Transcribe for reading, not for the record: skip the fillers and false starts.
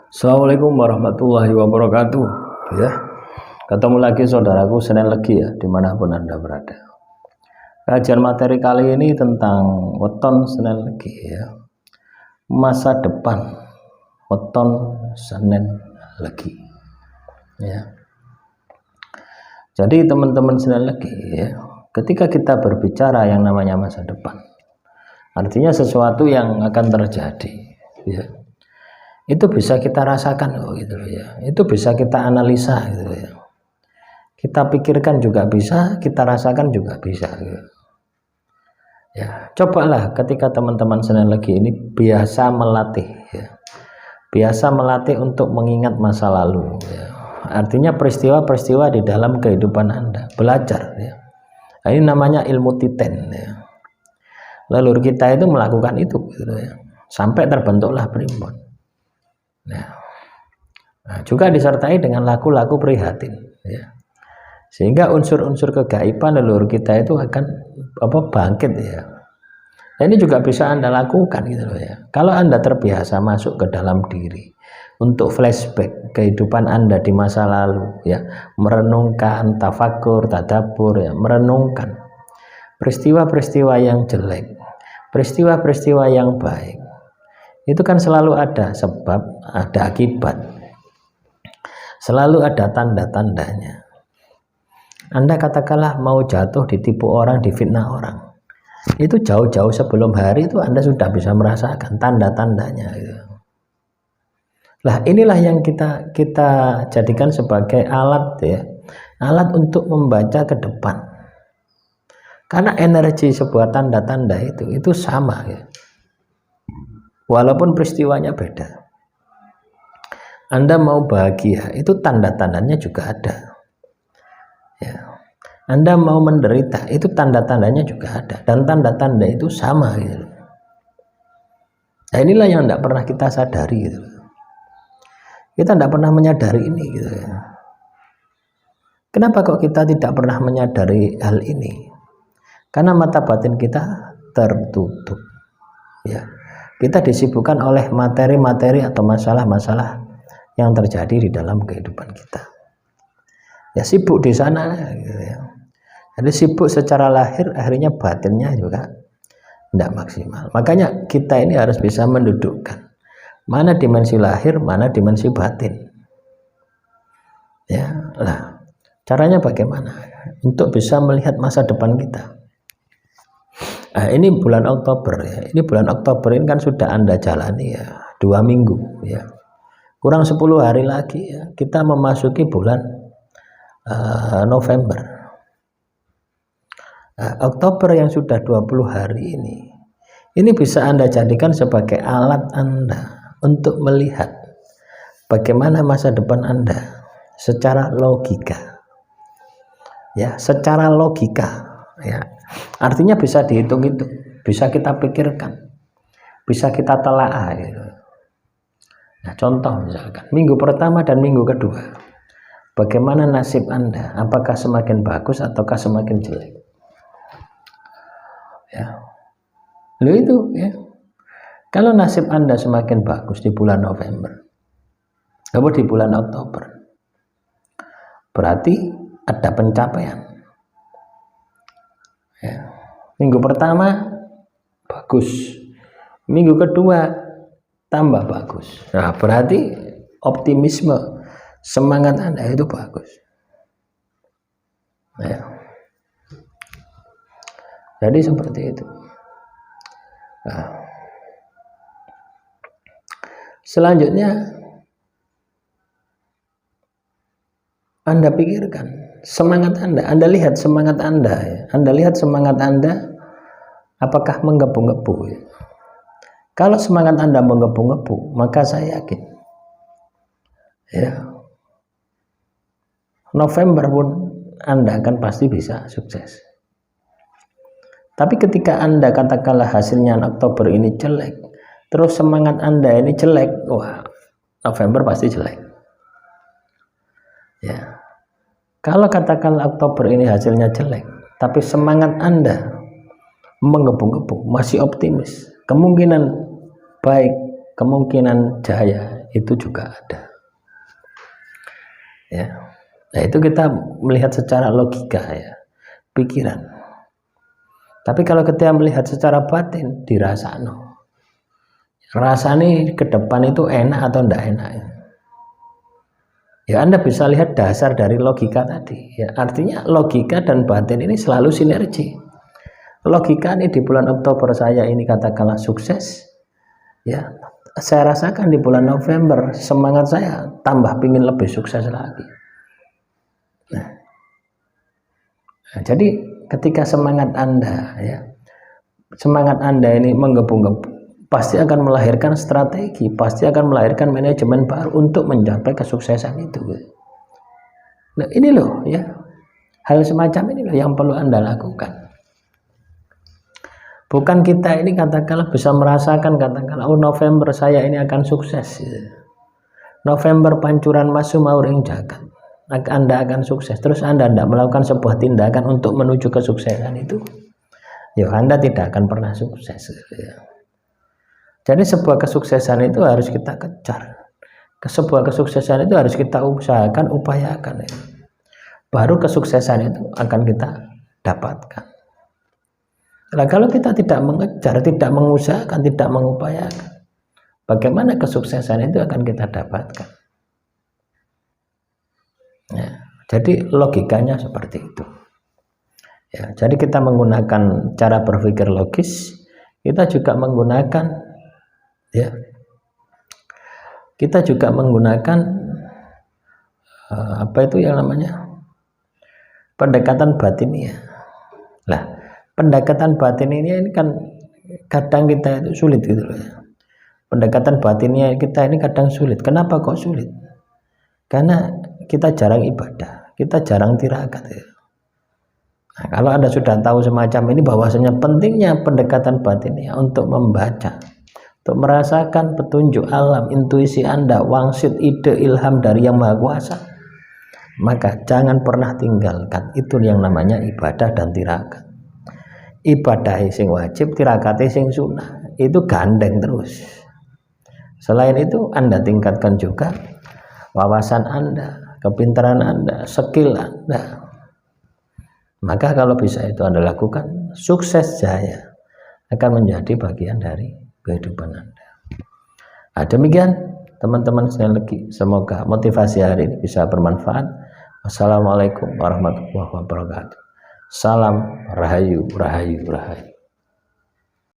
Assalamualaikum warahmatullahi wabarakatuh. Ya, ketemu lagi saudaraku Senin Legi ya, dimanapun Anda berada. Kajian materi kali ini tentang weton Senin Legi ya, masa depan weton Senin Legi. Ya, jadi teman-teman Senin Legi ya, ketika kita berbicara yang namanya masa depan, artinya sesuatu yang akan terjadi. Ya, itu bisa kita rasakan gitu ya, itu bisa kita analisa gitu ya, kita pikirkan juga bisa, kita rasakan juga bisa gitu. Ya, cobalah ketika teman-teman Senin Legi ini biasa melatih ya, biasa melatih untuk mengingat masa lalu ya. Artinya peristiwa-peristiwa di dalam kehidupan Anda, belajar ya. Nah, ini namanya ilmu titen ya. Leluhur kita itu melakukan itu gitu ya, sampai terbentuklah primbon. Nah, juga disertai dengan laku-laku prihatin ya. Sehingga unsur-unsur kegaiban leluhur kita itu akan bangkit ya. Nah, ini juga bisa Anda lakukan gitu loh ya. Kalau Anda terbiasa masuk ke dalam diri untuk flashback kehidupan Anda di masa lalu ya, merenungkan, tafakur, tadabbur ya, merenungkan peristiwa-peristiwa yang jelek, peristiwa-peristiwa yang baik. Itu kan selalu ada sebab, ada akibat, selalu ada tanda-tandanya. Anda katakanlah mau jatuh, ditipu orang, difitnah orang, itu jauh-jauh sebelum hari itu Anda sudah bisa merasakan tanda-tandanya gitu. Lah inilah yang kita jadikan sebagai alat ya, alat untuk membaca ke depan, karena energi sebuah tanda-tanda itu sama ya. Walaupun peristiwanya beda. Anda mau bahagia, itu tanda-tandanya juga ada. Ya. Anda mau menderita, itu tanda-tandanya juga ada. Dan tanda-tanda itu sama gitu. Nah, inilah yang tidak pernah kita sadari gitu. Kita tidak pernah menyadari ini gitu ya. Kenapa kok kita tidak pernah menyadari hal ini? Karena mata batin kita tertutup. Ya. Kita disibukkan oleh materi-materi atau masalah-masalah yang terjadi di dalam kehidupan kita. Ya sibuk di sana gitu ya. Jadi sibuk secara lahir, akhirnya batinnya juga tidak maksimal. Makanya kita ini harus bisa mendudukkan mana dimensi lahir, mana dimensi batin. Ya, lah caranya bagaimana? Untuk bisa melihat masa depan kita. Nah, ini bulan Oktober ya. Ini bulan Oktober ini kan sudah Anda jalani ya, 2 minggu ya. Kurang 10 hari lagi ya, kita memasuki bulan November. Oktober yang sudah 20 hari ini bisa Anda jadikan sebagai alat Anda untuk melihat bagaimana masa depan Anda secara logika. Ya, secara logika ya. Artinya bisa dihitung itu, bisa kita pikirkan, bisa kita telaah gitu. Nah, contoh misalkan minggu pertama dan minggu kedua, bagaimana nasib Anda? Apakah semakin bagus ataukah semakin jelek? Ya, lo itu ya. Kalau nasib Anda semakin bagus di bulan November, atau di bulan Oktober, berarti ada pencapaian. Ya. Minggu pertama bagus, minggu kedua tambah bagus. Nah, berarti optimisme, semangat Anda itu bagus. Ya. Jadi seperti itu. Nah, selanjutnya Anda pikirkan semangat Anda lihat semangat Anda ya. Anda lihat semangat Anda apakah menggebu-gebu ya. Kalau semangat Anda menggebu-gebu, maka saya yakin ya, November pun Anda akan pasti bisa sukses. Tapi ketika Anda katakanlah hasilnya Oktober ini jelek, terus semangat Anda ini jelek, wah, November pasti jelek. Ya. Kalau katakan Oktober ini hasilnya jelek, tapi semangat Anda menggebu-gebu, masih optimis, kemungkinan baik, kemungkinan jaya itu juga ada. Ya. Nah, itu kita melihat secara logika ya, pikiran. Tapi kalau kita melihat secara batin, dirasakno. Rasanya ke depan itu enak atau enggak enak. Ya Anda bisa lihat dasar dari logika tadi. Ya, artinya logika dan batin ini selalu sinergi. Logika ini di bulan Oktober saya ini katakanlah sukses. Ya, saya rasakan di bulan November semangat saya tambah pingin lebih sukses lagi. Nah, jadi ketika semangat Anda ini menggebu-gebu, pasti akan melahirkan strategi, pasti akan melahirkan manajemen baru untuk mencapai kesuksesan itu. Nah, ini loh ya, hal semacam ini loh yang perlu Anda lakukan. Bukan kita ini katakanlah bisa merasakan katakanlah November saya ini akan sukses. November pancuran masu mauring jagat. Anda akan sukses. Terus Anda tidak melakukan sebuah tindakan untuk menuju kesuksesan itu, ya Anda tidak akan pernah sukses. Jadi sebuah kesuksesan itu harus kita kejar. Sebuah kesuksesan itu harus kita usahakan, upayakan. Baru kesuksesan itu akan kita dapatkan. Nah, kalau kita tidak mengejar, tidak mengusahakan, tidak mengupayakan, bagaimana kesuksesan itu akan kita dapatkan? Ya, jadi logikanya seperti itu. Ya, jadi kita menggunakan cara berpikir logis, kita juga menggunakan apa itu yang namanya pendekatan batiniah. Lah, pendekatan batin ini kan kadang kita itu sulit gitu loh ya. Pendekatan batinnya kita ini kadang sulit. Kenapa kok sulit? Karena kita jarang ibadah, kita jarang tirakat ya. Nah, kalau Anda sudah tahu semacam ini bahwasanya pentingnya pendekatan batinnya untuk membaca, untuk merasakan petunjuk alam, intuisi Anda, wangsit, ide, ilham dari Yang Maha Kuasa, maka jangan pernah tinggalkan itu yang namanya ibadah dan tirakat. Ibadah sing wajib, tirakat sing sunnah, itu gandeng terus. Selain itu Anda tingkatkan juga wawasan Anda, kepintaran Anda, skill Anda. Maka kalau bisa itu Anda lakukan, sukses jaya akan menjadi bagian dari kehidupan Anda. Nah, demikian teman-teman sekalian lagi, semoga motivasi hari ini bisa bermanfaat. Wassalamualaikum warahmatullahi wabarakatuh. Salam rahayu, rahayu, rahayu.